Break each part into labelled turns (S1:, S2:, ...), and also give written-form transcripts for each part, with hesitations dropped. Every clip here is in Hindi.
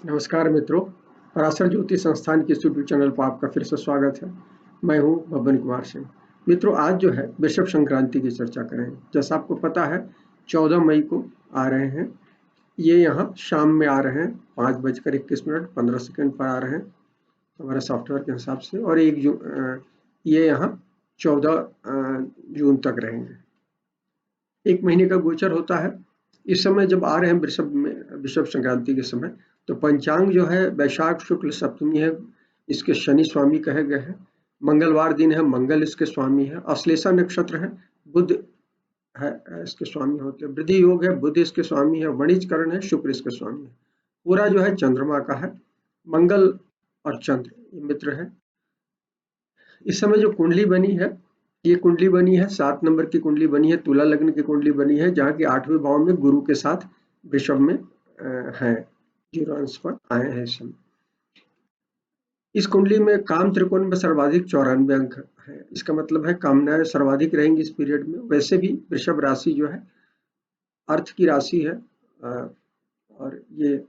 S1: नमस्कार मित्रों, पराशर ज्योति संस्थान के इस यूट्यूब चैनल पर आपका फिर से स्वागत है। मैं हूं बबन कुमार सिंह। मित्रों, आज जो है वृषभ संक्रांति की चर्चा करेंगे। जैसा आपको पता है 14 मई को आ रहे हैं, ये यहाँ शाम में आ रहे हैं, 5:21 पर आ रहे हैं हमारे सॉफ्टवेयर के हिसाब से, और ये यहाँ 14 जून तक रहेंगे। एक महीने का गोचर होता है। इस समय जब आ रहे हैं वृषभ संक्रांति के समय, तो पंचांग जो है वैशाख शुक्ल सप्तमी है, इसके शनि स्वामी कहे गए हैं। मंगलवार दिन है, मंगल इसके स्वामी है। अश्लेषा नक्षत्र है, बुध है इसके स्वामी होते हैं। वृद्धि योग है, बुध इसके स्वामी है। वणिज करण है, शुक्र इसके स्वामी है। पूरा जो है चंद्रमा का है। मंगल और चंद्र ये मित्र है। इस समय जो कुंडली बनी है, ये कुंडली बनी है 7 नंबर की कुंडली बनी है, तुला लग्न की कुंडली बनी है, जहाँ की 8वें भाव में गुरु के साथ वृषभ में है, 0 अंश पर आए हैं इस समय। इस कुंडली में काम त्रिकोण में सर्वाधिक 94 अंक है। इसका मतलब है कामनाएं सर्वाधिक रहेंगी इस पीरियड में। वैसे भी वृषभ राशि जो है अर्थ की राशि है, और ये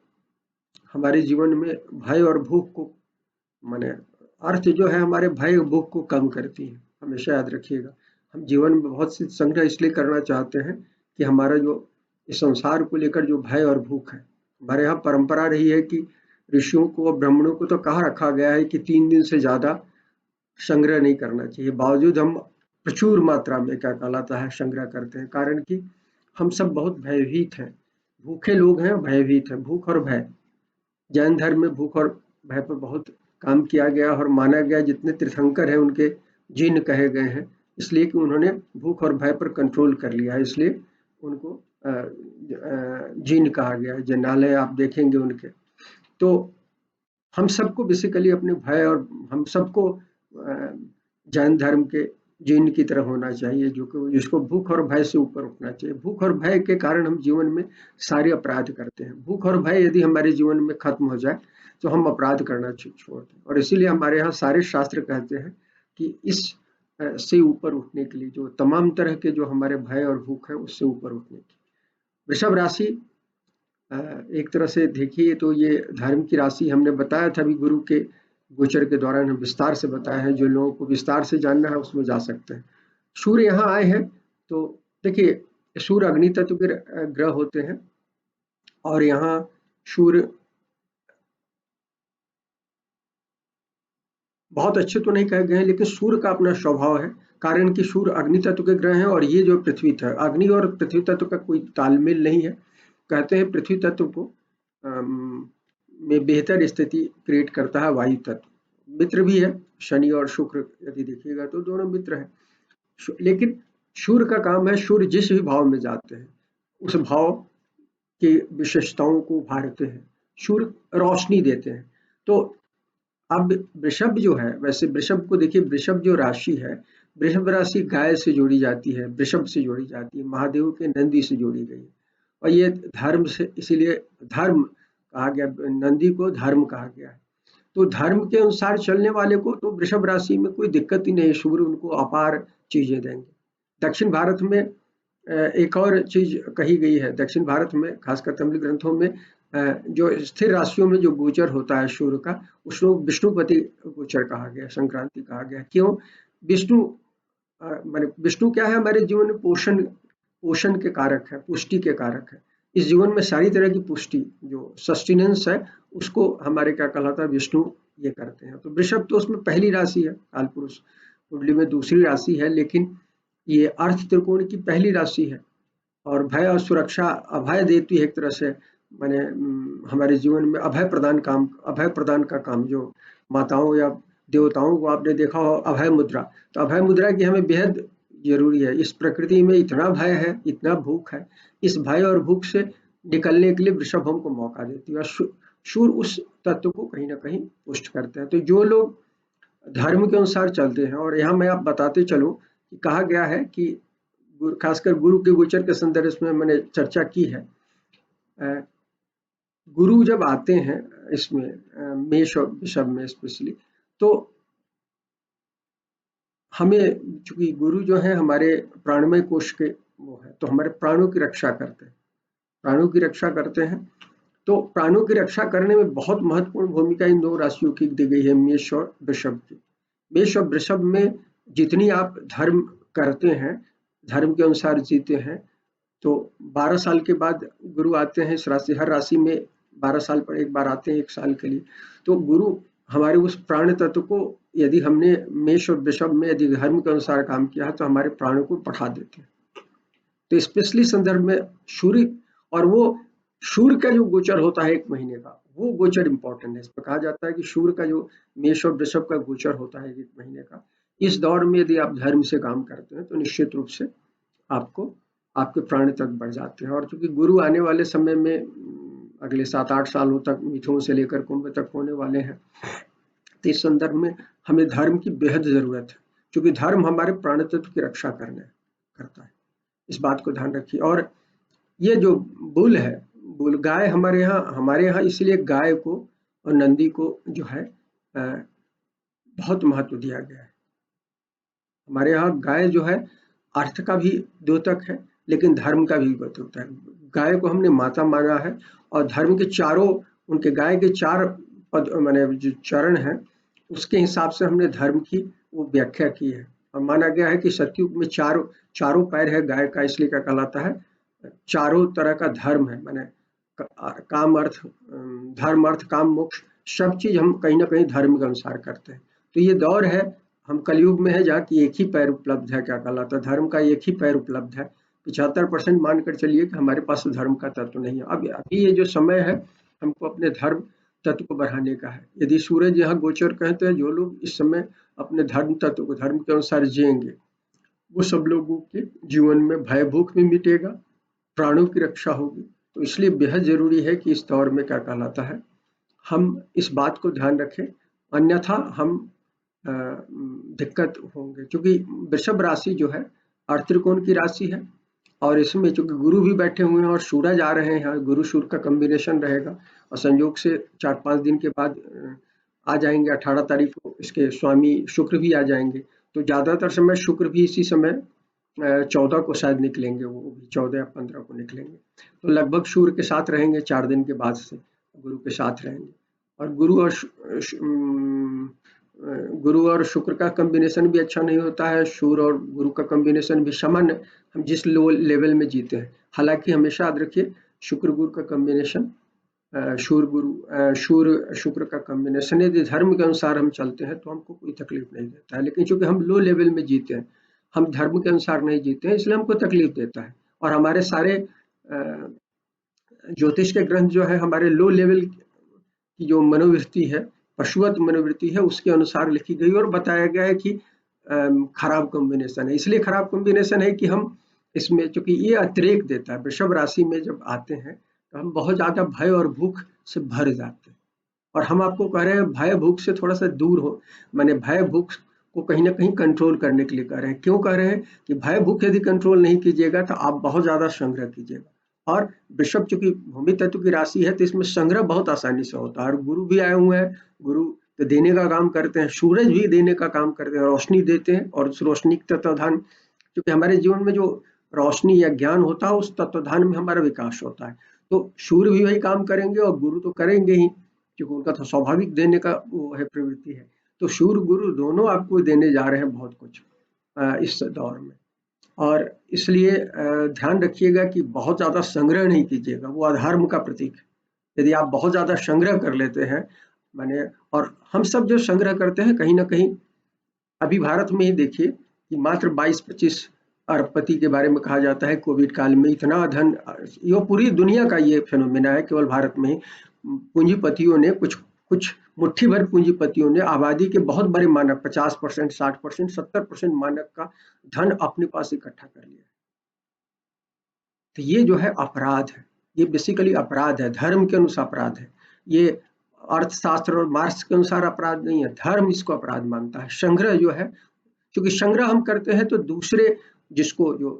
S1: हमारे जीवन में भय और भूख को, माने अर्थ जो है हमारे भय और भूख को कम करती है। हमेशा याद रखिएगा, हम जीवन में बहुत सी संग्रह इसलिए करना चाहते हैं कि हमारा जो इस संसार को लेकर जो भय और भूख है, हमारे यहाँ परंपरा रही है कि ऋषियों को और ब्राह्मणों को तो कहा रखा गया है कि 3 दिन से ज्यादा संग्रह नहीं करना चाहिए। बावजूद हम प्रचुर मात्रा में क्या कहलाता है संग्रह करते हैं, कारण कि हम सब बहुत भयभीत हैं, भूखे लोग हैं, भयभीत हैं। भूख और भय, जैन धर्म में भूख और भय पर बहुत काम किया गया और माना गया। जितने तीर्थंकर हैं उनके जिन कहे गए हैं, इसलिए कि उन्होंने भूख और भय पर कंट्रोल कर लिया है, इसलिए उनको जिन कहा गया है। जिनालय आप देखेंगे उनके। तो हम सबको बेसिकली अपने भय, और हम सबको जैन धर्म के जिन की तरह होना चाहिए, जो कि जिसको भूख और भय से ऊपर उठना चाहिए। भूख और भय के कारण हम जीवन में सारे अपराध करते हैं। भूख और भय यदि हमारे जीवन में खत्म हो जाए तो हम अपराध करना छोड़ दें। और इसीलिए हमारे यहाँ सारे शास्त्र कहते हैं कि इस से ऊपर उठने के लिए, जो तमाम तरह के जो हमारे भय और भूख है उससे ऊपर उठने की। वृषभ राशि एक तरह से देखिए तो ये धर्म की राशि हमने बताया था अभी गुरु के गोचर के दौरान, हम विस्तार से बताए हैं। जो लोगों को विस्तार से जानना है उसमें जा सकते हैं। सूर्य यहाँ आए हैं तो देखिए, सूर्य अग्नि तत्व के ग्रह होते हैं, और यहाँ सूर्य बहुत अच्छे तो नहीं कहे गए हैं, लेकिन सूर्य का अपना स्वभाव है, कारण कि सूर्य अग्नि तत्व के ग्रह हैं, और ये जो पृथ्वी था, अग्नि और पृथ्वी तत्व का कोई तालमेल नहीं है। कहते हैं पृथ्वी तत्व को में बेहतर स्थिति क्रिएट करता है वायु तत्व। मित्र भी है, शनि और शुक्र यदि देखिएगा तो दोनों मित्र हैं। लेकिन सूर्य का काम है, सूर्य जिस भी भाव में जाते हैं उस भाव की विशेषताओं को उभारते हैं। सूर्य रोशनी देते हैं। तो अब वृषभ जो है, वैसे वृषभ को देखिए, वृषभ जो राशि है, वृषभ राशि गाय से जोड़ी जाती है, वृषभ से जोड़ी जाती है, महादेव के नंदी से जोड़ी गई है। और ये धर्म से, इसीलिए धर्म कहा गया, नंदी को धर्म कहा गया है। तो धर्म के अनुसार चलने वाले को तो वृषभ राशि में कोई दिक्कत ही नहीं, सूर्य उनको अपार चीजें देंगे। दक्षिण भारत में एक और चीज कही गई है, दक्षिण भारत में खासकर तमिल ग्रंथों में जो स्थिर राशियों में जो गोचर होता है सूर्य का, उसको विष्णुपति गोचर कहा गया, संक्रांति कहा गया। क्यों? विष्णु माने विष्णु क्या है हमारे जीवन में? पोषण, पोषण के कारक है, पुष्टि के कारक है। इस जीवन में सारी तरह की पुष्टि, जो सस्टेनेंस है, उसको हमारे क्या कहलाता है, विष्णु ये करते हैं। तो वृषभ तो उसमें पहली राशि है, काल पुरुष कुंडली में दूसरी राशि है, लेकिन ये अर्थ त्रिकोण की पहली राशि है, और भय और सुरक्षा, अभय देती है एक तरह से। माने हमारे जीवन में अभय प्रदान का काम, जो माताओं या देवताओं को आपने देखा हो अभय मुद्रा, तो अभय मुद्रा की हमें बेहद जरूरी है। इस प्रकृति में इतना भय है, इतना भूख है, इस भय और भूख से निकलने के लिए वृषभ हमको मौका देती है, और सूर्य उस तत्व को कहीं ना कहीं पुष्ट करते हैं। तो जो लोग धर्म के अनुसार चलते हैं, और यहाँ मैं आप बताते चलूं कि कहा गया है कि खासकर गुरु के गोचर के संदर्भ में मैंने चर्चा की है। गुरु जब आते हैं इसमें मेष और वृषभ में स्पेशली, तो हमें, चूंकि गुरु जो है हमारे प्राणमय कोश के वो है, तो हमारे प्राणों की रक्षा करते हैं, प्राणों की रक्षा करते हैं। तो प्राणों की रक्षा करने में बहुत महत्वपूर्ण भूमिका इन दो राशियों की दी गई है, मेष और वृषभ की। मेष और वृषभ में जितनी आप धर्म करते हैं, धर्म के अनुसार जीते हैं, तो 12 साल के बाद गुरु आते हैं इस राशि, हर राशि में 12 साल पर एक बार आते हैं 1 साल के लिए। तो गुरु हमारे उस प्राण तत्व को, यदि हमने मेष और वृषभ में यदि धर्म के अनुसार काम किया है तो हमारे प्राणों को बढ़ा देते हैं। तो स्पेशली संदर्भ में सूर्य, और वो सूर्य का जो गोचर होता है 1 महीने का, वो गोचर इंपॉर्टेंट है। इस पर कहा जाता है कि सूर्य का जो मेष और वृषभ का गोचर होता है 1 महीने का, इस दौर में यदि आप धर्म से काम करते हैं तो निश्चित रूप से आपको आपके प्राण तक बढ़ जाते हैं। और चूंकि गुरु आने वाले समय में अगले 7-8 सालों तक मिथुन से लेकर कुंभ तक होने वाले हैं, तो इस संदर्भ में हमें धर्म की बेहद जरूरत है, क्योंकि धर्म हमारे प्राण तत्व की रक्षा करता है। इस बात को ध्यान रखिए। और ये जो बुल है, बुल गाय हमारे यहाँ इसलिए गाय को और नंदी को जो है बहुत महत्व दिया गया है। हमारे यहाँ गाय जो है अर्थ का भी द्योतक है, लेकिन धर्म का भी द्योतक है। गाय को हमने माता माना है, और धर्म के चारों, उनके गाय के 4 पद माने जो चरण है, उसके हिसाब से हमने धर्म की वो व्याख्या की है। और माना गया है कि सतयुग में चारों पैर है गाय का, इसलिए क्या कहलाता है, चारों तरह का धर्म है। माने काम अर्थ धर्म अर्थ काम मोक्ष, सब चीज हम कहीं ना कहीं धर्म के अनुसार करते हैं। तो ये दौर है, हम कलयुग में है जहाँ की एक ही पैर उपलब्ध है, क्या कहलाता है, धर्म का एक ही पैर उपलब्ध है। 75% मानकर चलिए कि हमारे पास धर्म का तत्व नहीं है। अब अभी ये जो समय है, हमको अपने धर्म तत्व को बढ़ाने का है। यदि सूरज यहाँ गोचर कहते हैं, जो लोग इस समय अपने धर्म तत्व को धर्म के अनुसार जिएंगे, वो सब लोगों के जीवन में भय भूख भी मिटेगा, प्राणों की रक्षा होगी। तो इसलिए बेहद जरूरी है कि इस दौर में क्या कहलाता है, हम इस बात को ध्यान रखें, अन्यथा हम दिक्कत होंगे। क्योंकि वृषभ राशि जो है अर्थ त्रिकोण की राशि है, और इसमें चूंकि गुरु भी बैठे हुए हैं और सूरज आ रहे हैं, गुरु सूर्य का कॉम्बिनेशन रहेगा, और संयोग से 4-5 दिन के बाद आ जाएंगे 18 तारीख को इसके स्वामी शुक्र भी आ जाएंगे। तो ज्यादातर समय शुक्र भी इसी समय 14 को शायद निकलेंगे, वो भी 14 या 15 को निकलेंगे। तो लगभग सूर्य के साथ रहेंगे 4 दिन के बाद से, गुरु के साथ रहेंगे। और गुरु और शुक्र का कॉम्बिनेशन भी अच्छा नहीं होता है, सूर्य और गुरु का कॉम्बिनेशन भी सामान्य, हम जिस लेवल में जीते हैं। हालांकि हमेशा याद रखिए, शुक्र गुरु का कॉम्बिनेशन, सूर्य शुक्र का कॉम्बिनेशन यदि धर्म के अनुसार हम चलते हैं तो हमको कोई तकलीफ नहीं देता है। लेकिन चूंकि हम लो लेवल में जीते हैं, हम धर्म के अनुसार नहीं जीते हैं, इसलिए हमको तकलीफ देता है। और हमारे सारे ज्योतिष के ग्रंथ जो है, हमारे लो लेवल की जो मनोवृत्ति है, पशुवत मनोवृत्ति है, उसके अनुसार लिखी गई और बताया गया है कि खराब कॉम्बिनेशन है। इसलिए खराब कॉम्बिनेशन है कि हम इसमें, चूंकि ये अतिरेक देता है, वृषभ राशि में जब आते हैं तो हम बहुत ज्यादा भय और भूख से भर जाते हैं। और हम आपको कह रहे हैं भय भूख से थोड़ा सा दूर हो, माने भय भूख को कहीं ना कहीं कंट्रोल करने के लिए कह रहे हैं। क्यों कह रहे हैं कि भय भूख यदि कंट्रोल नहीं कीजिएगा तो आप बहुत ज्यादा संग्रह कीजिएगा। और वृषभ चूंकि भूमि तत्व की राशि है, तो इसमें संग्रह बहुत आसानी से होता है। और गुरु भी आए हुए हैं, गुरु तो देने का काम करते हैं, सूरज भी देने का काम करते हैं, रोशनी देते हैं। और उस रोशनी का तत्वधान, क्योंकि हमारे जीवन में जो रोशनी या ज्ञान होता है, उस तत्वधान में हमारा विकास होता है। तो सूर्य भी वही काम करेंगे और गुरु तो करेंगे ही, क्योंकि उनका तो स्वाभाविक देने का वो है, प्रवृत्ति है। तो सूर्य गुरु दोनों आपको देने जा रहे हैं बहुत कुछ इस दौर में। और इसलिए ध्यान रखिएगा कि बहुत ज्यादा संग्रह नहीं कीजिएगा, वो अधर्म का प्रतीक है। यदि आप बहुत ज्यादा संग्रह कर लेते हैं, माने, और हम सब जो संग्रह करते हैं कहीं ना कहीं, अभी भारत में ही देखिए कि मात्र 22-25 अरबपति के बारे में कहा जाता है। कोविड काल में इतना धन, ये पूरी दुनिया का ये फिनोमेना है, केवल भारत में ही पूंजीपतियों ने, कुछ मुट्ठी भर पूंजीपतियों ने आबादी के बहुत बड़े मानक 50%, 60%, 70% मानक का धन अपने पास इकट्ठा कर लिया। तो ये जो है अपराध है, ये बेसिकली अपराध है, धर्म के अनुसार अपराध है। ये अर्थशास्त्र और मार्क्स के अनुसार अपराध नहीं है, धर्म इसको अपराध मानता है। संग्रह जो है, क्योंकि संग्रह हम करते हैं तो दूसरे, जिसको जो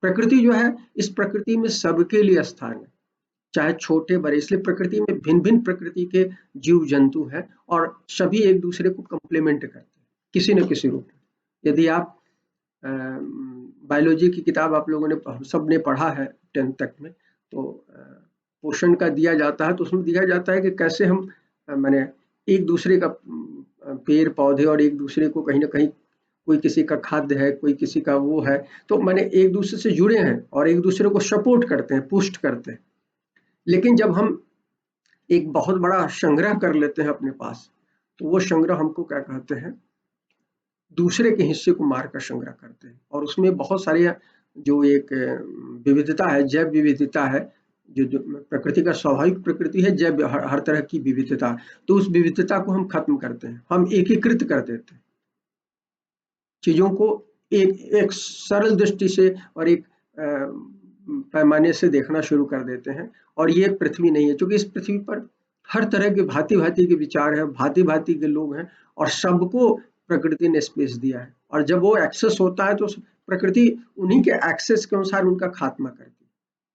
S1: प्रकृति जो है, इस प्रकृति में सबके लिए स्थान है, चाहे छोटे बड़े। इसलिए प्रकृति में भिन्न भिन्न प्रकृति के जीव जंतु हैं, और सभी एक दूसरे को कंप्लीमेंट करते हैं किसी न किसी रूप में। यदि आप बायोलॉजी की किताब आप लोगों ने सबने पढ़ा है 10th तक में, तो पोषण का दिया जाता है, तो उसमें दिया जाता है कि कैसे हम माने एक दूसरे का पेड़ पौधे और एक दूसरे को कहीं ना कहीं, कोई किसी का खाद्य है, कोई किसी का वो है, तो माने एक दूसरे से जुड़े हैं और एक दूसरे को सपोर्ट करते हैं, पुष्ट करते हैं। लेकिन जब हम एक बहुत बड़ा संग्रह कर लेते हैं अपने पास, तो वो संग्रह हमको क्या कहते हैं, दूसरे के हिस्से को मारकर संग्रह करते हैं। और उसमें बहुत सारे जो एक विविधता है, जैव विविधता है, जो प्रकृति का स्वाभाविक प्रकृति है, जैव हर तरह की विविधता, तो उस विविधता को हम खत्म करते हैं, हम एकीकृत कर देते हैं चीजों को, एक सरल दृष्टि से और एक पैमाने से देखना शुरू कर देते हैं। और ये पृथ्वी नहीं है, क्योंकि इस पृथ्वी पर हर तरह के भांति भांति के विचार है, भांति भांति के लोग हैं, और सबको प्रकृति ने स्पेस दिया है। और जब वो एक्सेस होता है तो प्रकृति उन्हीं के एक्सेस के अनुसार उनका खात्मा करती है,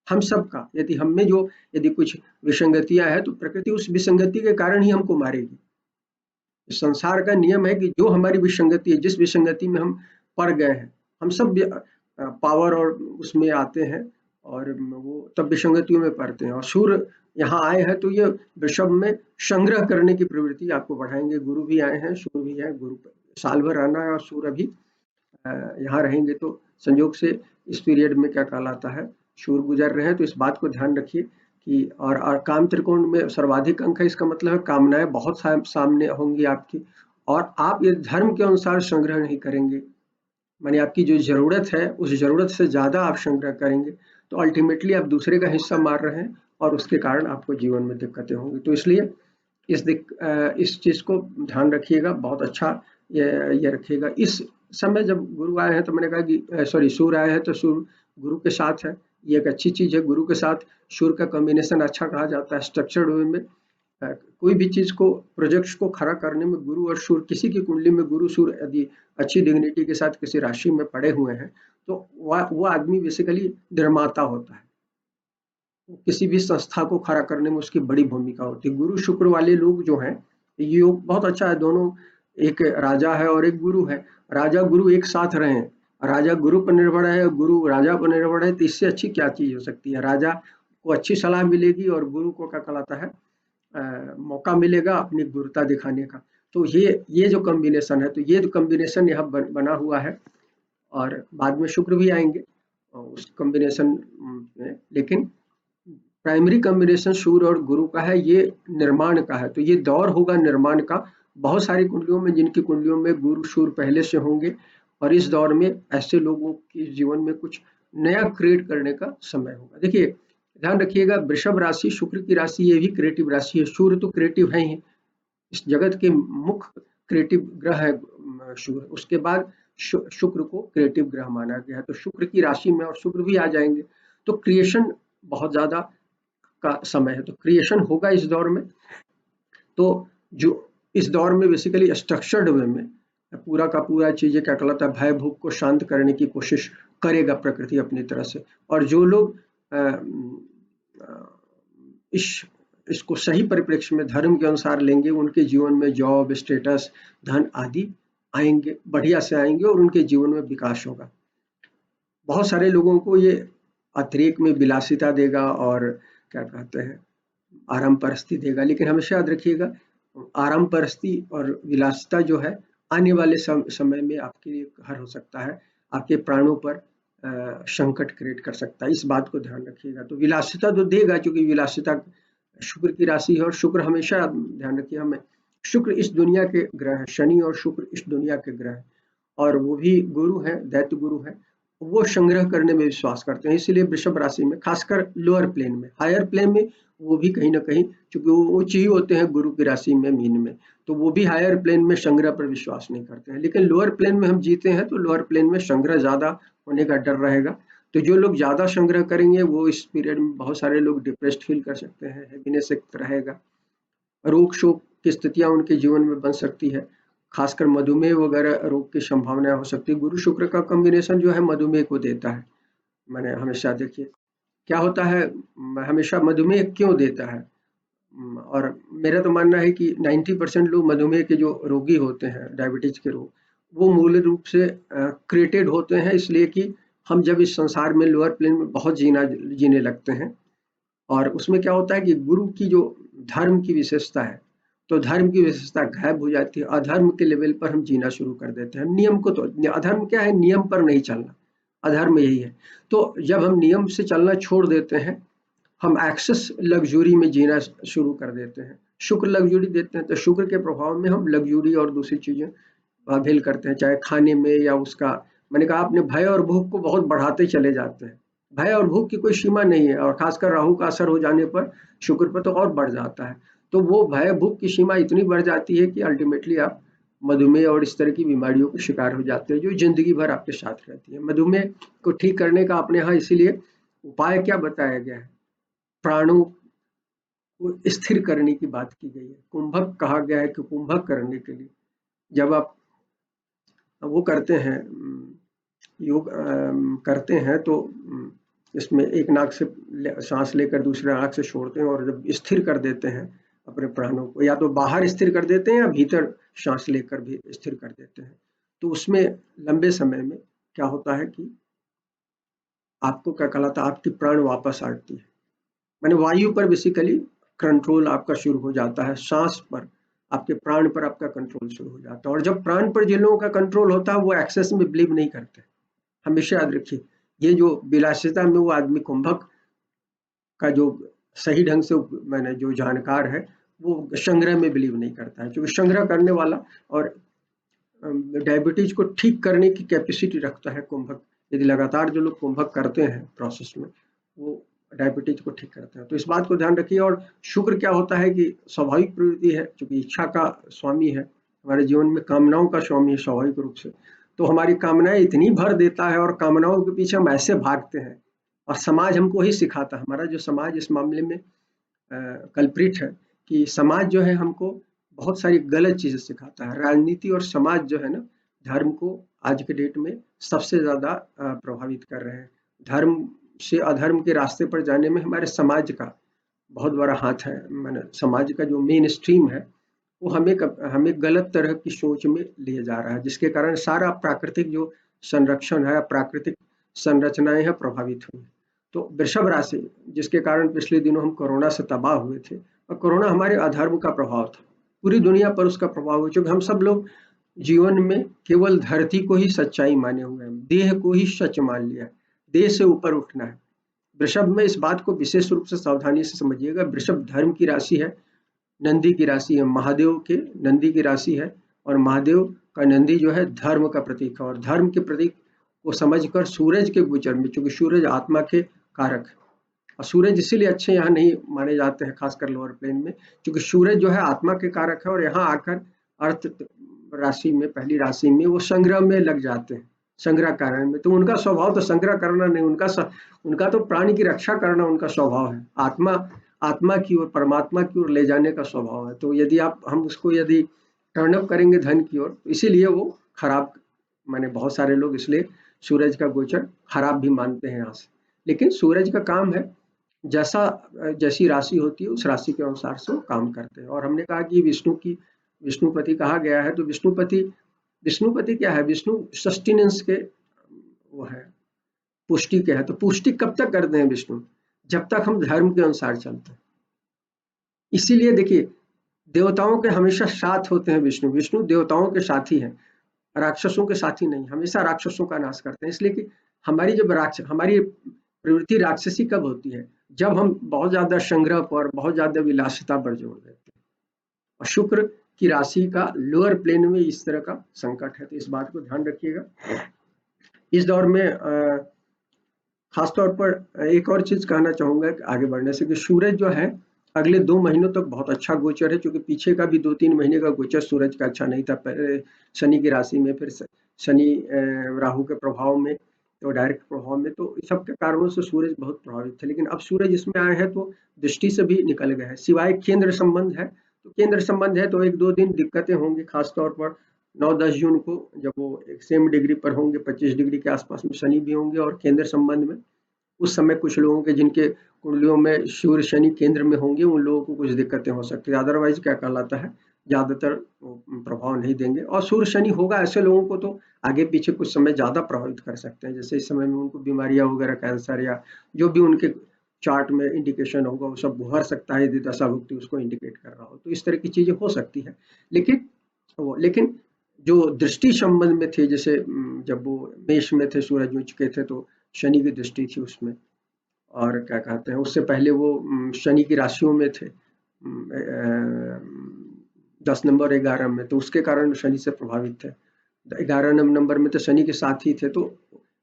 S1: हम सबका। यदि हम में जो यदि कुछ विसंगतियां है, तो प्रकृति उस विसंगति के कारण ही हमको मारेगी। संसार का नियम है कि जो हमारी विसंगति है, जिस विसंगति में हम पड़ गए हैं, हम सब पावर और उसमें आते हैं, और वो तब विसंगतियों में पड़ते हैं। और सूर्य यहाँ आए हैं तो ये वृषभ में संग्रह करने की प्रवृत्ति आपको बढ़ाएंगे। गुरु भी आए हैं, सूर्य भी है, गुरु साल भर रहना है, और सूर्य भी यहाँ रहेंगे। तो संयोग से इस पीरियड में क्या कहलाता है, सूर्य गुजर रहे हैं, तो इस बात को ध्यान रखिए कि और काम त्रिकोण में सर्वाधिक अंक है, इसका मतलब है कामनाएं बहुत सामने होंगी आपकी, और आप ये धर्म के अनुसार संग्रह नहीं करेंगे, माने आपकी जो जरूरत है उस जरूरत से ज्यादा आप संग्रह करेंगे, तो अल्टीमेटली आप दूसरे का हिस्सा मार रहे हैं, और उसके कारण आपको जीवन में दिक्कतें होंगी। तो इसलिए इस चीज को ध्यान रखिएगा, बहुत अच्छा ये रखिएगा। इस समय जब गुरु आए हैं, तो मैंने कहा कि सॉरी सूर्य आए हैं, तो सूर्य गुरु के साथ है, ये एक अच्छी चीज है। गुरु के साथ सूर्य का कॉम्बिनेशन अच्छा कहा जाता है स्ट्रक्चर्ड वे में। कोई भी चीज को, प्रोजेक्ट्स को खड़ा करने में गुरु और सूर्य, किसी की कुंडली में गुरु सूर्य यदि अच्छी डिग्निटी के साथ किसी राशि में पड़े हुए हैं, तो वो आदमी बेसिकली निर्माता होता है। किसी भी संस्था को खड़ा करने में उसकी बड़ी भूमिका होती है। गुरु शुक्र वाले लोग जो हैं, ये योग बहुत अच्छा है। दोनों, एक राजा है और एक गुरु है, राजा गुरु एक साथ रहे, राजा गुरु पर निर्भर है, गुरु राजा पर निर्भर है, तो इससे अच्छी क्या चीज हो सकती है। राजा को अच्छी सलाह मिलेगी और गुरु को क्या कहलाता है, मौका मिलेगा अपनी गुरुता दिखाने का। तो ये जो कॉम्बिनेशन है, तो ये जो कॉम्बिनेशन यहाँ बना हुआ है, और बाद में शुक्र भी आएंगे उस कॉम्बिनेशन में। लेकिन प्राइमरी कॉम्बिनेशन सूर्य और गुरु का है, ये निर्माण का है। तो ये दौर होगा निर्माण का, बहुत सारी कुंडलियों में, जिनकी कुंडलियों में गुरु सूर्य पहले से होंगे, और इस दौर में ऐसे लोगों के जीवन में कुछ नया क्रिएट करने का समय होगा। देखिए ध्यान रखिएगा, वृषभ राशि शुक्र की राशि, ये भी क्रिएटिव राशि है। सूर्य तो क्रिएटिव है ही, इस जगत के मुख्य क्रिएटिव ग्रह है सूर्य। उसके बाद शुक्र को क्रिएटिव ग्रह माना गया है, तो शुक्र की राशि में और शुक्र भी आ जाएंगे, तो क्रिएशन बहुत ज्यादा का समय है। तो क्रिएशन होगा इस दौर में। तो जो इस दौर में बेसिकली स्ट्रक्चर्ड वे में पूरा का पूरा चीजें क्या कहलाता है, भय भूख को शांत करने की कोशिश करेगा प्रकृति अपनी तरह से। और जो लोग इसको सही परिप्रेक्ष्य में धर्म के अनुसार लेंगे, उनके जीवन में जॉब, स्टेटस, धन आदि आएंगे, बढ़िया से आएंगे, और उनके जीवन में विकास होगा। बहुत सारे लोगों को ये अतिरेक में विलासिता देगा, और क्या कहते हैं, आराम परस्ती देगा। लेकिन हमेशा याद रखिएगा, आराम परस्ती और विलासिता जो है, आने वाले समय में आपके लिए हर हो सकता है, आपके प्राणों पर संकट क्रिएट कर सकता है। इस बात को ध्यान रखिएगा। तो विलासिता तो देगा, क्योंकि विलासिता शुक्र की राशि है, और शुक्र हमेशा ध्यान रखिए, हमें शुक्र इस दुनिया के ग्रह है, शनि और शुक्र इस दुनिया के ग्रह है, और वो भी गुरु है, दैत्य गुरु है। वो संग्रह करने में विश्वास करते हैं, इसलिए वृषभ राशि में, खासकर लोअर प्लेन में, हायर प्लेन में वो भी कहीं ना कहीं, क्योंकि वो उच्च ही होते हैं गुरु की राशि में, मीन में, तो वो भी हायर प्लेन में संग्रह पर विश्वास नहीं करते हैं। लेकिन लोअर प्लेन में हम जीते हैं, तो लोअर प्लेन में संग्रह ज्यादा होने का डर रहेगा। तो जो लोग ज्यादा संग्रह करेंगे, वो इस पीरियड में बहुत सारे लोग डिप्रेस्ड फील कर सकते हैं, हैप्पीनेस एक रहेगा, रोग शोक की स्थितियां उनके जीवन में बन सकती है, खासकर मधुमेह वगैरह रोग की संभावना हो सकती है। गुरु शुक्र का कॉम्बिनेशन जो है मधुमेह को देता है। मैंने हमेशा देखिए क्या होता है, हमेशा मधुमेह क्यों देता है, और मेरा तो मानना है कि 90% लोग मधुमेह के जो रोगी होते हैं, डायबिटीज के रोग, वो मूल रूप से क्रिएटेड होते हैं, इसलिए कि हम जब इस संसार में लोअर प्लेन में बहुत जीने लगते हैं, और उसमें क्या होता है कि गुरु की जो धर्म की विशेषता है, तो धर्म की विशेषता गायब हो जाती है। अधर्म के लेवल पर हम जीना शुरू कर देते हैं। नियम को तो अधर्म क्या है, नियम पर नहीं चलना, अधर्म यही है। तो जब हम नियम से चलना छोड़ देते हैं, हम एक्सेस लग्जरी में जीना शुरू कर देते हैं। शुक्र लग्जरी देते हैं, तो शुक्र के प्रभाव में हम लग्जरी और दूसरी चीजें अवेल करते हैं, चाहे खाने में या उसका, मैंने कहा आपने भय और भूख को बहुत बढ़ाते चले जाते हैं। भय और भूख की कोई सीमा नहीं है, और खासकर राहु का असर हो जाने पर शुक्र पर तो और बढ़ जाता है। तो वो भय भूख की सीमा इतनी बढ़ जाती है कि अल्टीमेटली आप मधुमेह और इस तरह की बीमारियों के शिकार हो जाते हैं, जो जिंदगी भर आपके साथ रहती है। मधुमेह को ठीक करने का अपने यहाँ इसीलिए उपाय क्या बताया गया है, प्राणों को स्थिर करने की बात की गई है। कुंभक कहा गया है कि कुंभक करने के लिए जब आप वो करते हैं, योग करते हैं, तो इसमें एक नाक से सांस लेकर दूसरे नाक से छोड़ते हैं, और जब स्थिर कर देते हैं अपने प्राणों को, या तो बाहर स्थिर कर देते हैं या भीतर सांस लेकर भी स्थिर कर देते हैं, तो उसमें लंबे समय में क्या होता है कि आपको क्या कहलाता है, आपकी प्राण वापस आती है। माने वायु पर बेसिकली कंट्रोल आपका शुरू हो जाता है, सांस पर, आपके प्राण पर आपका कंट्रोल शुरू हो जाता है। और जब प्राण पर जिन लोगों का कंट्रोल होता है, वो एक्सेस में बिलीव नहीं करते। हमेशा याद रखिए, ये जो विलासिता में वो आदमी कुंभक का जो सही ढंग से मैंने जो जानकार है, वो संग्रह में बिलीव नहीं करता है, क्योंकि संग्रह करने वाला और डायबिटीज को ठीक करने की कैपेसिटी रखता है कुंभक। यदि लगातार जो लोग कुंभक करते हैं प्रोसेस में, वो डायबिटीज को ठीक करते हैं। तो इस बात को ध्यान रखिए। और शुक्र क्या होता है कि स्वाभाविक प्रवृत्ति है, क्योंकि इच्छा का स्वामी है, हमारे जीवन में कामनाओं का स्वामी है स्वाभाविक रूप से। तो हमारी कामनाएं इतनी भर देता है, और कामनाओं के पीछे हम ऐसे भागते हैं, और समाज हमको ही सिखाता है। हमारा जो समाज इस मामले में कल्प्रिट है, कि समाज जो है हमको बहुत सारी गलत चीजें सिखाता है। राजनीति और समाज जो है ना, धर्म को आज के डेट में सबसे ज्यादा प्रभावित कर रहे हैं। धर्म से अधर्म के रास्ते पर जाने में हमारे समाज का बहुत बड़ा हाथ है। मैंने समाज का जो मेन स्ट्रीम है, वो हमें गलत तरह की सोच में ले जा रहा है, जिसके कारण सारा प्राकृतिक जो संरक्षण है, प्राकृतिक संरचनाएं हैं, प्रभावित हुई। तो वृषभ राशि, जिसके कारण पिछले दिनों हम कोरोना से तबाह हुए थे, और कोरोना हमारे अधर्म का प्रभाव था, पूरी दुनिया पर उसका प्रभाव हो, क्योंकि हम सब लोग जीवन में केवल धरती को ही सच्चाई माने हुए हैं, देह को ही सच मान लिया है, देह से ऊपर उठना है। वृषभ में इस बात को विशेष रूप से सावधानी से समझिएगा। वृषभ धर्म की राशि है, नंदी की राशि है, महादेव के नंदी की राशि है, और महादेव का नंदी जो है धर्म का प्रतीक है। और धर्म के प्रतीक को समझकर सूरज के गोचर में, क्योंकि सूरज आत्मा के कारक है, और सूरज इसीलिए अच्छे यहाँ नहीं माने जाते हैं खासकर लोअर प्लेन में, क्योंकि सूरज जो है आत्मा के कारक है, और यहाँ आकर अर्थ राशि में, पहली राशि में वो संग्रह में लग जाते हैं, संग्रह कारण में। तो उनका स्वभाव तो संग्रह करना नहीं, उनका तो प्राणी की रक्षा करना उनका स्वभाव है, आत्मा की ओर, परमात्मा की ओर ले जाने का स्वभाव है। तो यदि हम उसको यदि टर्न अप करेंगे धन की ओर, तो इसीलिए वो खराब, माने बहुत सारे लोग इसलिए सूरज का गोचर खराब भी मानते हैं यहाँ से। लेकिन सूरज का काम है, जैसी राशि होती है उस राशि के अनुसार से वो काम करते हैं। और हमने कहा कि विष्णुपति कहा गया है, तो विष्णुपति क्या है, विष्णु सस्टेनेंस के वो है, पुष्टि के है। तो पुष्टि कब तक करते हैं विष्णु, जब तक हम धर्म के अनुसार चलते हैं। इसीलिए देखिए, देवताओं के हमेशा साथ होते हैं विष्णु, विष्णु देवताओं के साथी हैं, राक्षसों के साथी नहीं, हमेशा राक्षसों का नाश करते हैं। इसलिए कि हमारी प्रवृत्ति राक्षसी कब होती है, जब हम बहुत ज्यादा संग्रह पर, बहुत ज्यादा विलासिता पर जोर देते हैं। और शुक्र की राशि का लोअर प्लेन में इस तरह का संकट है, तो इस बात को ध्यान रखिएगा। इस दौर में खासतौर पर एक और चीज कहना चाहूंगा आगे बढ़ने से, कि सूरज जो है अगले 2 महीनों तक बहुत अच्छा गोचर है, क्योंकि पीछे का भी 2-3 महीने का गोचर सूरज का अच्छा नहीं था। शनि की राशि में, फिर शनि राहु के प्रभाव में, तो डायरेक्ट प्रभाव में, तो इस सब के कारणों से सूरज बहुत प्रभावित थे। लेकिन अब सूरज इसमें आए हैं तो दृष्टि से भी निकल गए हैं, सिवाय केंद्र संबंध है, तो केंद्र संबंध है तो 1-2 दिन दिक्कतें होंगी, खासतौर पर 9-10 जून को, जब वो एक सेम डिग्री पर होंगे, 25 डिग्री के आसपास में शनि भी होंगे, और केंद्र संबंध में उस समय कुछ लोगों के, जिनके कुंडलियों में सूर्य शनि केंद्र में होंगे, उन लोगों को कुछ दिक्कतें हो सकती है। अदरवाइज क्या कहलाता है, ज्यादातर प्रभाव नहीं देंगे। और सूर्य शनि होगा ऐसे लोगों को तो आगे पीछे कुछ समय ज्यादा प्रभावित कर सकते हैं, जैसे इस समय में उनको बीमारियां वगैरह, कैंसर या जो भी उनके चार्ट में इंडिकेशन होगा वो सब भर सकता है यदि दशाभुक्ति उसको इंडिकेट कर रहा हो, तो इस तरह की चीजें हो सकती है। लेकिन जो दृष्टि संबंध में थे, जैसे जब वो मेष में थे, सूरज उच्च के थे, तो शनि की दृष्टि थी उसमें, और क्या कहते हैं उससे पहले वो शनि की राशियों में थे 10 नंबर 11 में, तो उसके कारण शनि से प्रभावित थे। 11 नंबर में तो शनि के साथ ही थे, तो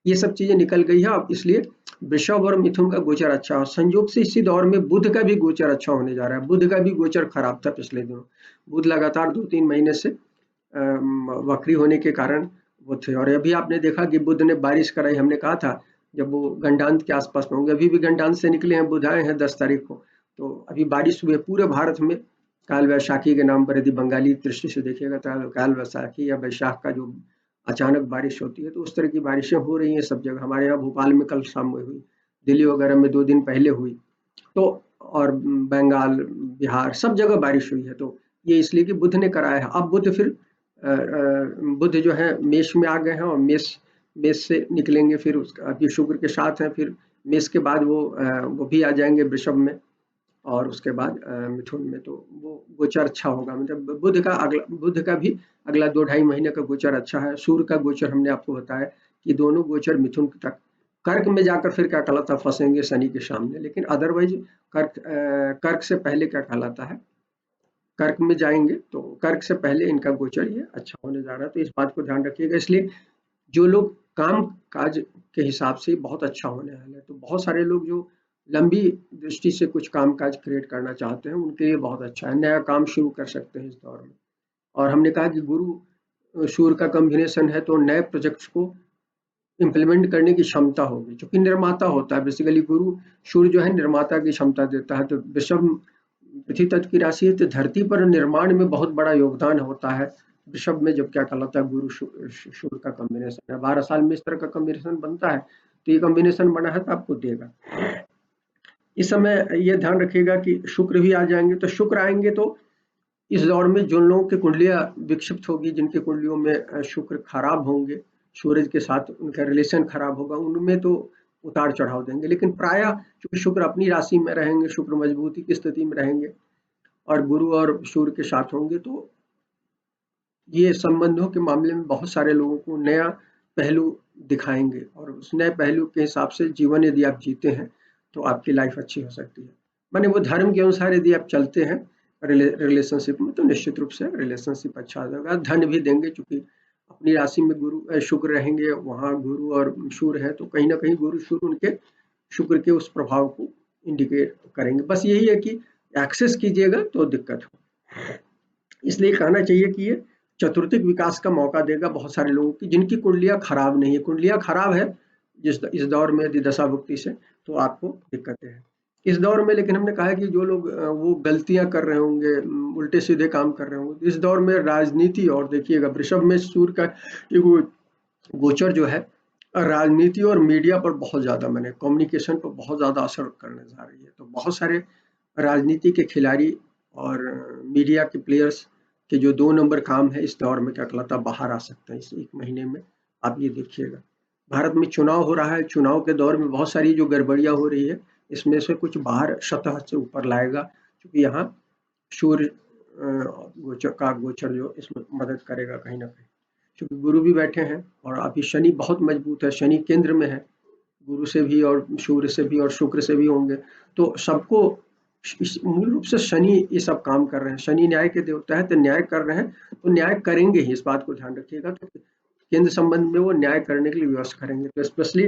S1: ये सब चीजें निकल गई है। अब इसलिए वृषभ और मिथुन का गोचर अच्छा हो, संयोग से इसी दौर में बुध का भी गोचर अच्छा होने जा रहा है। बुध का भी गोचर खराब था पिछले दिनों, बुध लगातार 2-3 महीने से वक्री होने के कारण वो थे। और अभी आपने देखा कि बुध ने बारिश कराई, हमने कहा था जब वो गंडांत के आसपास में होंगे, अभी भी गंडांत से निकले हैं, बुध आए हैं 10 तारीख को, तो अभी बारिश हुई है पूरे भारत में। काल वैशाखी के नाम पर यदि बंगाली दृष्टि से देखिएगा तो काल वैशाखी या वैशाख का जो अचानक बारिश होती है, तो उस तरह की बारिशें हो रही हैं सब जगह। हमारे यहाँ भोपाल में कल शाम में हुई, दिल्ली वगैरह में 2 दिन पहले हुई, तो और बंगाल, बिहार सब जगह बारिश हुई है। तो ये इसलिए कि बुध ने कराया है। अब बुध फिर बुध जो है मेष में आ गए हैं, और मेष मेष से निकलेंगे, फिर उसका अभी शुक्र के साथ हैं, फिर मेष के बाद वो भी आ जाएंगे वृषभ में, और उसके बाद मिथुन में। तो वो गोचर अच्छा होगा, मतलब बुध का भी अगला 2-2.5 महीने का गोचर अच्छा है। सूर्य का गोचर हमने आपको बताया कि दोनों गोचर मिथुन तक, कर्क में जाकर फिर क्या कहलाता फंसेंगे शनि के सामने, लेकिन अदरवाइज कर्क से पहले क्या कहलाता है, कर्क में जाएंगे तो कर्क से पहले इनका गोचर ये अच्छा होने जा रहा है, तो इस बात को ध्यान रखिएगा। इसलिए जो लोग काम काज के हिसाब से बहुत अच्छा होने वाला है, तो बहुत सारे लोग जो लंबी दृष्टि से कुछ काम काज क्रिएट करना चाहते हैं उनके लिए बहुत अच्छा है, नया काम शुरू कर सकते हैं इस दौर में। और हमने कहा कि गुरु सूर्य का कॉम्बिनेशन है, तो नए प्रोजेक्ट्स को इम्प्लीमेंट करने की क्षमता होगी, क्योंकि निर्माता होता है बेसिकली गुरु। सूर्य जो है निर्माता की क्षमता देता है, तो वृषभ पृथ्वी तत्व की राशि है, तो धरती पर निर्माण में बहुत बड़ा योगदान होता है वृषभ में, जब क्या कहलाता है गुरु सूर्य का कॉम्बिनेशन है। 12 साल में इस तरह का कॉम्बिनेशन बनता है, तो ये कॉम्बिनेशन बना है तो आपको देगा। इस समय ये ध्यान रखिएगा कि शुक्र भी आ जाएंगे, तो शुक्र आएंगे तो इस दौर में जिन लोगों की कुंडलियां विक्षिप्त होगी, जिनकी कुंडलियों में शुक्र खराब होंगे, सूरज के साथ उनका रिलेशन खराब होगा, उनमें तो उतार चढ़ाव देंगे। लेकिन प्राय चूंकि शुक्र अपनी राशि में रहेंगे, शुक्र मजबूती की स्थिति में रहेंगे और गुरु और सूर्य के साथ होंगे, तो ये संबंधों के मामले में बहुत सारे लोगों को नया पहलू दिखाएंगे, और उस नए पहलू के हिसाब से जीवन यदि आप जीते हैं तो आपकी लाइफ अच्छी हो सकती है। माने वो धर्म के अनुसार यदि आप चलते हैं रिलेशनशिप में, तो निश्चित रूप से रिलेशनशिप अच्छा होगा। धन भी देंगे, चूंकि अपनी राशि में गुरु शुक्र रहेंगे, वहाँ गुरु और सूर्य है, तो कहीं ना कहीं गुरु सूर्य उनके शुक्र के उस प्रभाव को इंडिकेट करेंगे। बस यही है कि एक्सेस कीजिएगा तो दिक्कत हो, इसलिए कहना चाहिए कि ये चतुर्थिक विकास का मौका देगा बहुत सारे लोगों की जिनकी कुंडलियां खराब नहीं है। कुंडलियां खराब है इस दौर में यदि दशाभुक्ति से, तो आपको दिक्कतें हैं इस दौर में। लेकिन हमने कहा है कि जो लोग वो गलतियां कर रहे होंगे, उल्टे सीधे काम कर रहे होंगे, इस दौर में राजनीति, और देखिएगा वृषभ में सूर्य का गोचर जो है राजनीति और मीडिया पर बहुत ज्यादा, मैंने कम्युनिकेशन पर बहुत ज्यादा असर करने जा रही है। तो बहुत सारे राजनीति के खिलाड़ी और मीडिया के प्लेयर्स के जो 2 नंबर काम है इस दौर में क्या कहलाता बाहर आ सकते हैं इस 1 महीने में। आप ये देखिएगा, भारत में चुनाव हो रहा है, चुनाव के दौर में बहुत सारी जो गड़बड़ियां हो रही है, इसमें से कुछ बाहर सतह से ऊपर लाएगा, क्योंकि यहाँ सूर्य गोचर जो इसमें मदद करेगा कहीं ना कहीं, क्योंकि गुरु भी बैठे हैं और अभी शनि बहुत मजबूत है, शनि केंद्र में है, गुरु से भी और सूर्य से भी और शुक्र से भी होंगे, तो सबको मूल रूप से शनि ये सब काम कर रहे हैं। शनि न्याय के देवता है, तो न्याय कर रहे हैं, तो न्याय करेंगे ही, इस बात को ध्यान रखिएगा। तो केंद्र संबंध में वो न्याय करने के लिए व्यवस्था करेंगे। तो स्पेशली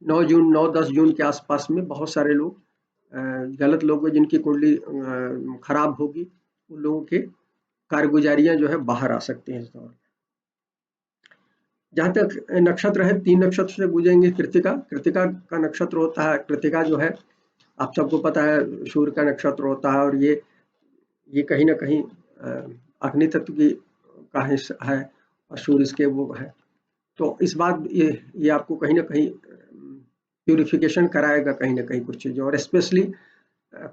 S1: 9-10 जून के आसपास में बहुत सारे लोग गलत लोग जिनकी कुंडली खराब होगी, उन लोगों के कारगुजारियां जो है बाहर आ सकती हैं इस दौर में। जहाँ तक नक्षत्र है, 3 नक्षत्र से गुजरेंगे। कृतिका का नक्षत्र होता है, कृतिका जो है आप सबको पता है सूर्य का नक्षत्र होता है, और ये कहीं ना कहीं अग्नि तत्व की का हिस्सा है और सूर्य इसके वो है, तो इस बात ये आपको कहीं ना कहीं प्यूरिफिकेशन कराएगा कहीं ना कहीं कुछ चीज़ें। और स्पेशली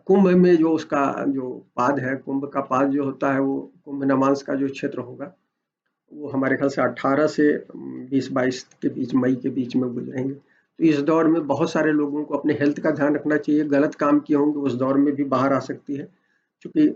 S1: कुंभ में जो उसका जो पाद है, कुंभ का पाद जो होता है, वो कुंभ नमांस का जो क्षेत्र होगा, वो हमारे ख्याल से 18 से 20-22 के बीच, मई के बीच में गुजरेंगे। तो इस दौर में बहुत सारे लोगों को अपने हेल्थ का ध्यान रखना चाहिए। गलत काम किए होंगे उस दौर में भी बाहर आ सकती है, क्योंकि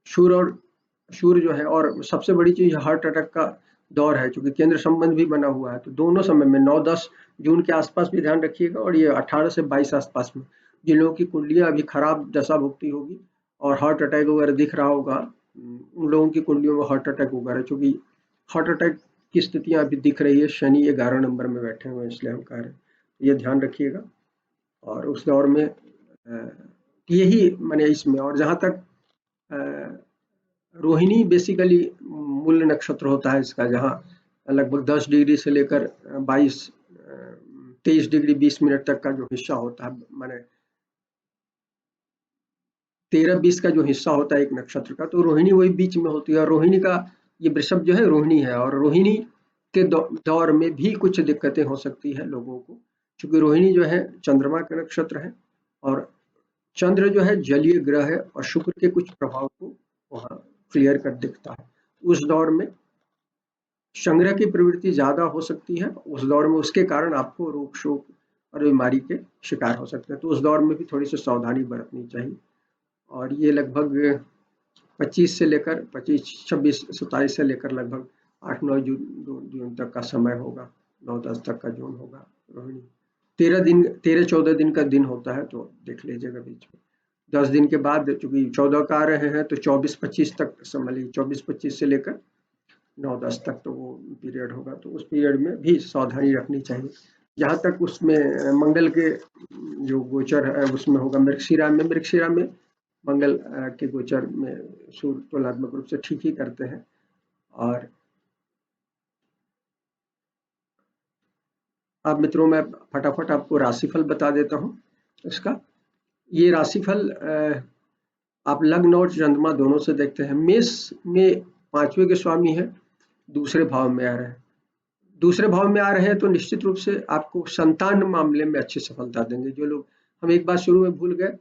S1: सूर्य जो है, और सबसे बड़ी चीज हार्ट अटैक का दौर है, क्योंकि केंद्र संबंध भी बना हुआ है। तो दोनों समय में 9-10 जून के आसपास भी ध्यान रखिएगा, और ये 18 से 22 आसपास में जिन लोगों की कुंडलियां अभी खराब दशा भुगती होगी और हार्ट अटैक वगैरह दिख रहा होगा, उन लोगों की कुंडलियों में हार्ट अटैक वगैरह, क्योंकि हार्ट अटैक की स्थितियां अभी दिख रही है। शनि 11 नंबर में बैठे हुए हैं, इसलिए हम कह रहे हैं ये ध्यान रखिएगा। और उस दौर में यही मैंने इसमें, और जहाँ तक रोहिणी बेसिकली मूल नक्षत्र होता है इसका, जहाँ लगभग 10 डिग्री से लेकर 23 डिग्री 20 मिनट तक का जो हिस्सा होता है, माने 13-20 का जो हिस्सा होता है एक नक्षत्र का, तो रोहिणी वही बीच में होती है। और रोहिणी का ये वृषभ जो है रोहिणी है, और रोहिणी के दौर में भी कुछ दिक्कतें हो सकती है लोगों को, क्योंकि रोहिणी जो है चंद्रमा का नक्षत्र है, और चंद्र जो है जलीय ग्रह है, और शुक्र के कुछ प्रभाव को वहां क्लियर कर दिखता है। उस दौर में संग्रह की प्रवृत्ति ज्यादा हो सकती है उस दौर में, उसके कारण आपको रोग शोक और बीमारी के शिकार हो सकते हैं। तो उस दौर में भी थोड़ी सी सावधानी बरतनी चाहिए। और ये लगभग 25 से लेकर 25, 26, 27 से लेकर लगभग 8-9 जून तक का समय होगा, 9-10 तक का जून होगा रोहिणी। 13-14 दिन का दिन होता है, तो देख लीजिएगा बीच में। 10 दिन के बाद चूंकि 14 का आ रहे हैं, तो 24-25 तक समझ लीजिए, 24-25 से लेकर 9-10 तक तो वो पीरियड होगा। तो उस पीरियड में भी सावधानी रखनी चाहिए। जहाँ तक उसमें मंगल के जो गोचर है उसमें होगा मृगशिरा में मंगल के गोचर में सूर्य तुलनात्मक रूप से ठीक ही करते हैं। और अब मित्रों, मैं फटाफट आपको राशिफल बता देता हूँ इसका। ये राशिफल आप लग्न और चंद्रमा दोनों से देखते हैं। मेष में 5वें के स्वामी है, दूसरे भाव में आ रहे हैं। दूसरे भाव में आ रहे हैं तो निश्चित रूप से आपको संतान मामले में अच्छी सफलता देंगे। जो लोग, हम एक बात शुरू में भूल गए,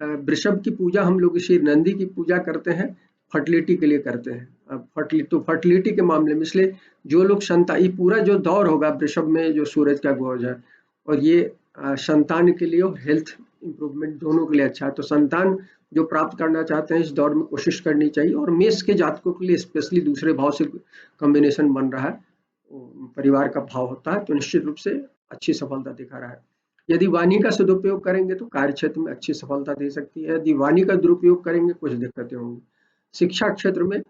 S1: वृषभ की पूजा हम लोग श्री नंदी की पूजा करते हैं, फर्टिलिटी के लिए करते हैं। अब फर्टिलिटी के मामले में, इसलिए जो लोग संतान, ये पूरा जो दौर होगा वृषभ में जो सूरज का गोच है, और ये संतान के लिए और हेल्थ इंप्रूवमेंट दोनों के लिए अच्छा है। तो संतान जो प्राप्त करना चाहते हैं इस दौर में कोशिश करनी चाहिए। और मेष के जातकों के लिए स्पेशली दूसरे भाव से कॉम्बिनेशन बन रहा है, परिवार का भाव होता है, तो निश्चित रूप से अच्छी सफलता दिखा रहा है। यदि वाणी का सदुपयोग करेंगे तो कार्य क्षेत्र में अच्छी सफलता दे सकती है। यदि वाणी का दुरुपयोग करेंगे कुछ दिक्कतें होंगी। शिक्षा क्षेत्र में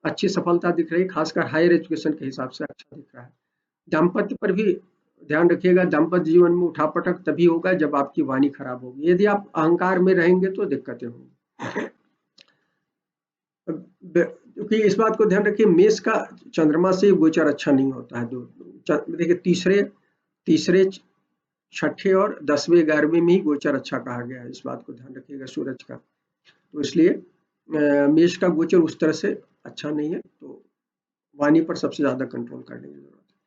S1: अच्छी सफलता दिख रही है, खासकर हायर एजुकेशन के हिसाब से अच्छा दिख रहा है। दाम्पत्य पर भी ध्यान रखिएगा। दाम्पत्य जीवन में उठापटक तभी होगा जब आपकी वाणी खराब होगी। यदि आप अहंकार में रहेंगे तो दिक्कतें होंगी। क्योंकि इस बात को ध्यान रखिए, मेष का चंद्रमा से गोचर अच्छा नहीं होता है। देखिए तीसरे, छठे और 10वें 11वें में ही गोचर अच्छा कहा गया है। इस बात को ध्यान रखिएगा सूरज का। तो इसलिए मेष का गोचर उस तरह से अच्छा नहीं है, तो वाणी पर सबसे ज्यादा कंट्रोल करने की जरूरत है,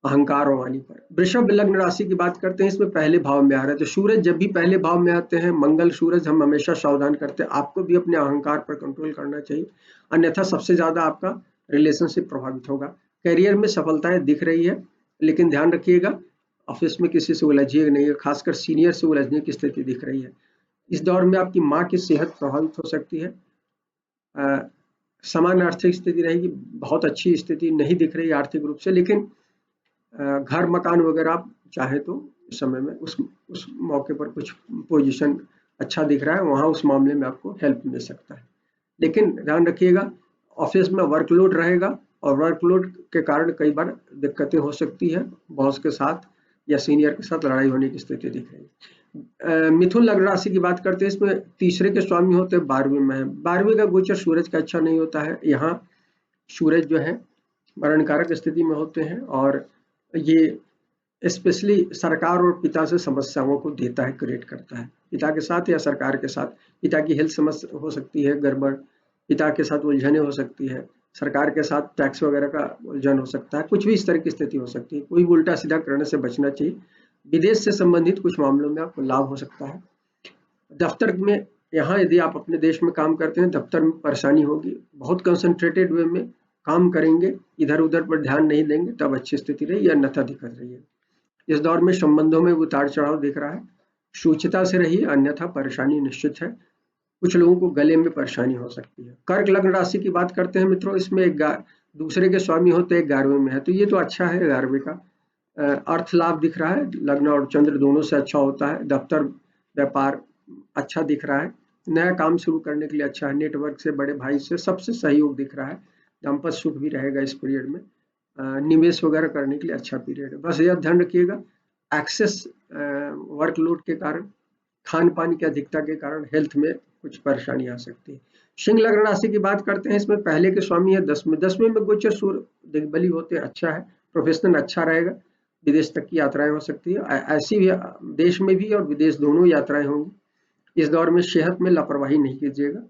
S1: अहंकार और वाणी पर। वृषभ लग्न राशि की बात करते हैं, इसमें पहले भाव में आ रहा है। तो सूरज जब भी पहले भाव में आते हैं, मंगल सूरज, हम हमेशा सावधान करते हैं। आपको भी अपने अहंकार पर कंट्रोल करना चाहिए, अन्यथा सबसे ज्यादा आपका रिलेशनशिप प्रभावित होगा। करियर में सफलताएं दिख रही है, लेकिन ध्यान रखिएगा ऑफिस में किसी से उलझिएगा नहीं, खासकर सीनियर से उलझने की स्थिति दिख रही है। इस दौर में आपकी माँ की सेहत प्रभावित हो सकती है। समान आर्थिक स्थिति रहेगी, बहुत अच्छी स्थिति नहीं दिख रही आर्थिक रूप से, लेकिन घर मकान वगैरह आप चाहे तो इस समय में उस मौके पर कुछ पोजीशन अच्छा दिख रहा है, वहां उस मामले में आपको हेल्प मिल सकता है। लेकिन ध्यान रखिएगा ऑफिस में वर्कलोड रहेगा, और वर्कलोड के कारण कई बार दिक्कतें हो सकती है, बॉस के साथ या सीनियर के साथ लड़ाई होने की स्थिति दिख रही है। मिथुन लग्न राशि की बात करते हैं, इसमें तीसरे के स्वामी होते हैं 12वें में है। 12वें का गोचर सूरज का अच्छा नहीं होता है। यहाँ सूरज जो है मरण कारक स्थिति में होते हैं, और ये स्पेशली सरकार और पिता से समस्याओं को देता है, क्रिएट करता है। पिता के साथ या सरकार के साथ, पिता की हेल्थ समस्या हो सकती है, गड़बड़, पिता के साथ उलझने हो सकती है, सरकार के साथ टैक्स वगैरह का उलझन हो सकता है, कुछ भी इस तरह की स्थिति हो सकती है। कोई उल्टा सीधा करने से बचना चाहिए। विदेश से संबंधित कुछ मामलों में आपको लाभ हो सकता है। दफ्तर में, यहाँ यदि आप अपने देश में काम करते हैं, दफ्तर में परेशानी होगी, बहुत कंसंट्रेटेड वे में काम करेंगे, इधर उधर पर ध्यान नहीं देंगे, तब अच्छी स्थिति रही, या अन्यथा दिक्कत रही है। इस दौर में संबंधों में उतार चढ़ाव दिख रहा है। सूचिता से रहिए अन्यथा परेशानी निश्चित है। कुछ लोगों को गले में परेशानी हो सकती है। कर्क लग्न राशि की बात करते हैं मित्रों, इसमें दूसरे के स्वामी होते हैं 11वें में है, तो ये तो अच्छा है। 11वें का अर्थ लाभ दिख रहा है, लग्न और चंद्र दोनों से अच्छा होता है। दफ्तर व्यापार अच्छा दिख रहा है। नया काम शुरू करने के लिए अच्छा है। नेटवर्क से, बड़े भाई से, सबसे सहयोग दिख रहा है। दाम्पत्य सुख भी रहेगा इस पीरियड में। निवेश वगैरह करने के लिए अच्छा पीरियड है। बस यह ध्यान रखिएगा, एक्सेस वर्कलोड के कारण, खान पान की अधिकता के कारण हेल्थ में कुछ परेशानी आ सकती है। सिंह लग्न राशि की बात करते हैं, इसमें पहले के स्वामी है 10वें में गोचर सूर्य दिग्बली होते हैं, अच्छा है। प्रोफेशनल अच्छा रहेगा। विदेश तक की यात्राएं हो सकती है। ऐसी भी देश में भी और विदेश दोनों यात्राएं होंगी। इस दौर में सेहत में लापरवाही नहीं कीजिएगा।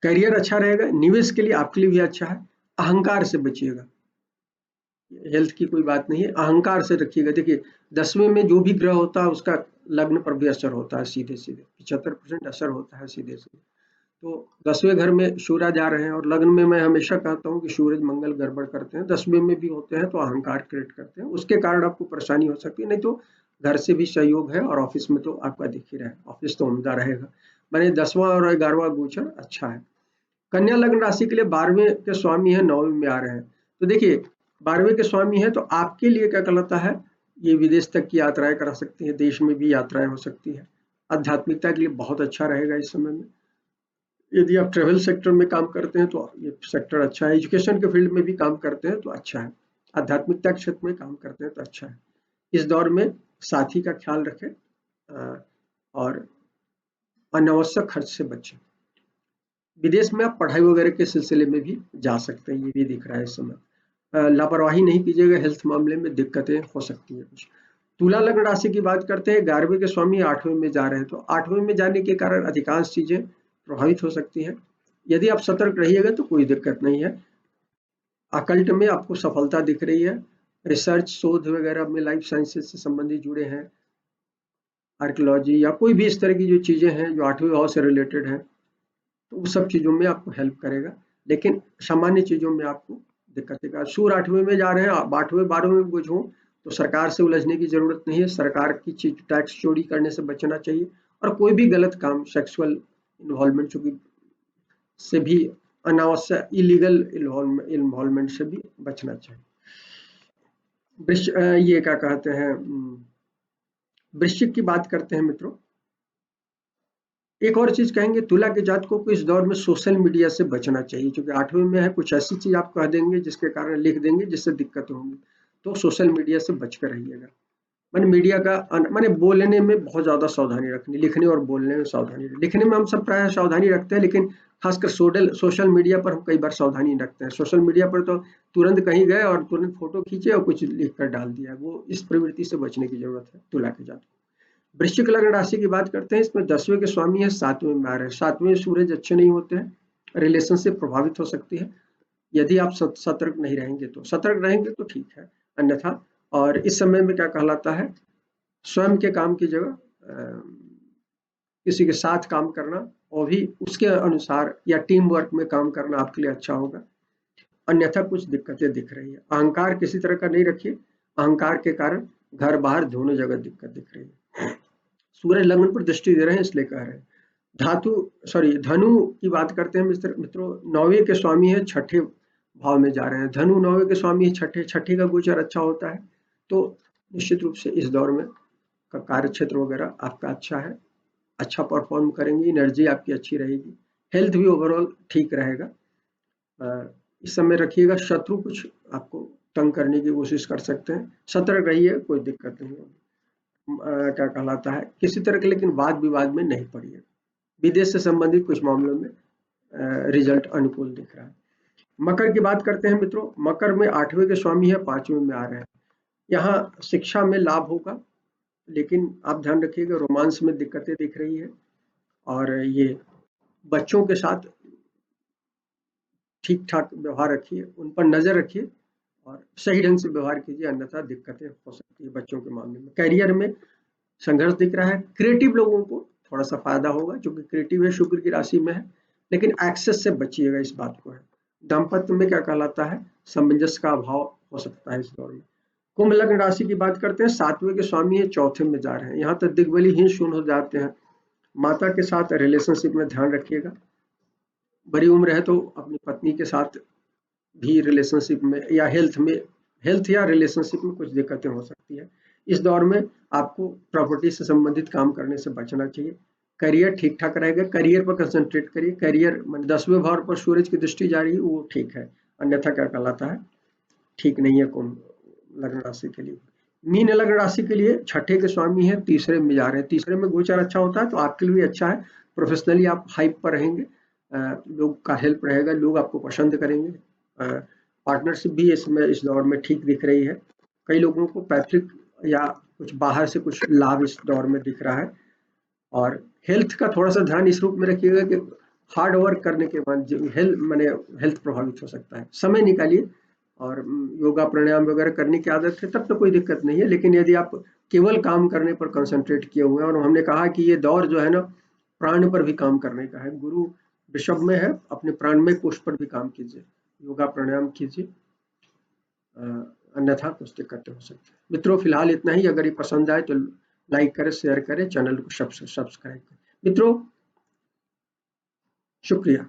S1: करियर अच्छा रहेगा। निवेश के लिए आपके लिए भी अच्छा है। अहंकार से बचिएगा, हेल्थ की कोई बात नहीं है, अहंकार से रखिएगा। देखिए 10वें में जो भी ग्रह होता है उसका लग्न पर भी असर होता है, सीधे सीधे 75% असर होता है सीधे सीधे। तो 10वें घर में सूर्य जा रहे हैं और लग्न में मैं हमेशा कहता हूँ कि सूरज मंगल गड़बड़ करते हैं। 10वें में भी होते हैं तो अहंकार क्रिएट करते हैं, उसके कारण आपको परेशानी हो सकती है। नहीं तो घर से भी सहयोग है और ऑफिस में तो आपका दिख ही रहा है, ऑफिस तो उम्दा रहेगा। मैंने 10वां और 11वां गोचर अच्छा है। कन्या लग्न राशि के लिए 12वें के स्वामी है, 9वें में आ रहे हैं। तो देखिए 12वें के स्वामी है तो आपके लिए क्या कहलाता है, ये विदेश तक की यात्राएं करा सकती है, देश में भी यात्राएं हो सकती है। आध्यात्मिकता के लिए बहुत अच्छा रहेगा इस समय में। यदि आप ट्रेवल सेक्टर में काम करते हैं तो ये सेक्टर अच्छा है। एजुकेशन के फील्ड में भी काम करते हैं तो अच्छा है। आध्यात्मिकता के क्षेत्र में काम करते हैं तो अच्छा है। इस दौर में साथी का ख्याल रखें और अनावश्यक खर्च से बचें। विदेश में आप पढ़ाई वगैरह के सिलसिले में भी जा सकते हैं, ये भी दिख रहा है इस समय। लापरवाही नहीं कीजिएगा, हेल्थ मामले में दिक्कतें हो सकती है कुछ। तुला लग्न राशि की बात करते हैं, 11वें के स्वामी 8वें में जा रहे हैं, तो 8वें में जाने के कारण अधिकांश चीजें प्रभावित हो सकती हैं। यदि आप सतर्क रहिएगा तो कोई दिक्कत नहीं है। अकल्ट में आपको सफलता दिख रही है। रिसर्च, शोध वगैरह में लाइफ साइंसेज से संबंधित जुड़े हैं, आर्कियोलॉजी या कोई भी इस तरह की जो चीजें हैं जो 8वें भाव से रिलेटेड है, तो उस सब चीजों में आपको हेल्प करेगा। लेकिन सामान्य चीजों में आपको दिक्कत देगा। सूर्य 8वें में जा रहे हैं, 8वें 12वें में कुछ हो तो सरकार से उलझने की जरूरत नहीं है। सरकार की चीज, टैक्स चोरी करने से बचना चाहिए और कोई भी गलत काम, सेक्सुअल इन्वॉल्वमेंट से भी, अनावश्यक इलीगल इन्वॉल्वमेंट से भी बचना चाहिए। ये क्या कहते हैं, वृश्चिक की बात करते हैं मित्रों। एक और चीज कहेंगे, तुला के जातकों को इस दौर में सोशल मीडिया से बचना चाहिए, क्योंकि 8वें में है। कुछ ऐसी चीज आप कह देंगे जिसके कारण, लिख देंगे जिससे दिक्कत होंगी, तो सोशल मीडिया से बच कर रहिएगा। मैंने मीडिया का मैंने बोलने में बहुत ज्यादा सावधानी रखनी, लिखने और बोलने में सावधानी। लिखने में हम सब प्राय सावधानी रखते हैं, लेकिन खासकर सोशल मीडिया पर हम कई बार सावधानी रखते हैं। सोशल मीडिया पर तो तुरंत कहीं गए और तुरंत फोटो खींचे और कुछ लिख कर डाल दिया, वो इस प्रवृत्ति से बचने की जरूरत है तुला के जातकों। वृश्चिक लग्न राशि की बात करते हैं, इसमें 10वें के स्वामी है, 7वें में आ रहे हैं। 7वें सूरज अच्छे नहीं होते हैं, रिलेशनशिप प्रभावित हो सकती है। यदि आप सतर्क नहीं रहेंगे तो, सतर्क रहेंगे तो ठीक है, अन्यथा। और इस समय में क्या कहलाता है, स्वयं के काम की जगह किसी के साथ काम करना और भी उसके अनुसार या टीम वर्क में काम करना आपके लिए अच्छा होगा। अन्यथा कुछ दिक्कतें दिख रही है। अहंकार किसी तरह का नहीं रखिए, अहंकार के कारण घर बाहर दोनों जगह दिक्कत दिख रही है। सूरज लग्न पर दृष्टि दे रहे हैं इसलिए कह रहे हैं। धनु की बात करते हैं मित्रों। 9वें के स्वामी है, 6ठे भाव में जा रहे हैं। धनु 9वें के स्वामी है, छठे का गोचर अच्छा होता है, तो निश्चित रूप से इस दौर में का कार्य क्षेत्र वगैरह आपका अच्छा है, अच्छा परफॉर्म करेंगे, एनर्जी आपकी अच्छी रहेगी। हेल्थ भी ओवरऑल ठीक रहेगा। इस समय रखिएगा, शत्रु कुछ आपको तंग करने की कोशिश कर सकते हैं, सतर्क रहिए, कोई दिक्कत नहीं होगी। क्या कहलाता है, किसी तरह के लेकिन वाद विवाद में नहीं पड़िए। विदेश से संबंधित कुछ मामलों में रिजल्ट अनुकूल दिख रहा है। मकर की बात करते हैं मित्रों। मकर में 8वें के स्वामी है, 5वें में आ रहे हैं। यहाँ शिक्षा में लाभ होगा, लेकिन आप ध्यान रखिएगा रोमांस में दिक्कतें दिख रही है। और ये बच्चों के साथ ठीक ठाक व्यवहार रखिए, उन पर नजर रखिए और सही ढंग से व्यवहार कीजिए, अन्यथा दिक्कतें हो सकती है बच्चों के मामले में। करियर में संघर्ष दिख रहा है। क्रिएटिव लोगों को थोड़ा सा फायदा होगा, जो कि क्रिएटिव है, शुक्र की राशि में है, लेकिन एक्सेस से बचिएगा, इस बात को है। दाम्पत्य में क्या कहलाता है, सामंजस्य का अभाव हो सकता है इस दौर में। कुंभ लग्न राशि की बात करते हैं, 7वें के स्वामी है, चौथे में जा रहे हैं, यहाँ तक दिग्बलीहीन शून्य हो जाते हैं। माता के साथ रिलेशनशिप में ध्यान रखिएगा। बड़ी उम्र है तो अपनी पत्नी के साथ भी रिलेशनशिप में या हेल्थ या रिलेशनशिप में कुछ दिक्कतें हो सकती है। इस दौर में आपको प्रॉपर्टी से संबंधित काम करने से बचना चाहिए। करियर ठीक ठाक रहेगा, करियर पर कंसंट्रेट करिए। करियर मान 10वें भाव पर सूरज की दृष्टि जा रही है, वो ठीक है, अन्यथा क्या कहलाता है, ठीक नहीं है कुंभ लग्न राशि के लिए। मीन लग्न राशि के लिए छठे के स्वामी है, तीसरे में जा रहे हैं, तीसरे में गोचर अच्छा होता है तो आपके लिए अच्छा है। प्रोफेशनली आप हाइप पर रहेंगे, लोग का हेल्प रहेगा, लोग आपको पसंद करेंगे। पार्टनरशिप भी इसमें इस दौर में ठीक दिख रही है। कई लोगों को पैतृक या कुछ बाहर से कुछ लाभ इस दौर में दिख रहा है। और हेल्थ का थोड़ा सा ध्यान इस रूप में रखिएगा कि हार्ड वर्क करने के बाद हेल्थ प्रभावित हो सकता है। समय निकालिए और योगा प्राणायाम वगैरह करने की आदत है तब तो कोई दिक्कत नहीं है, लेकिन यदि आप केवल काम करने पर कंसंट्रेट किए हुए हैं, और हमने कहा कि ये दौर जो है ना प्राण पर भी काम करने का है, गुरु वृषभ में है, अपने प्राणमय कोष पर भी काम कीजिए, योगा प्राणायाम कीजिए, अन्यथा कुछ दिक्कतें हो सकती है। मित्रों फिलहाल इतना ही। अगर ये पसंद आए तो लाइक करें, शेयर करें, चैनल को सब्सक्राइब करें। मित्रों शुक्रिया।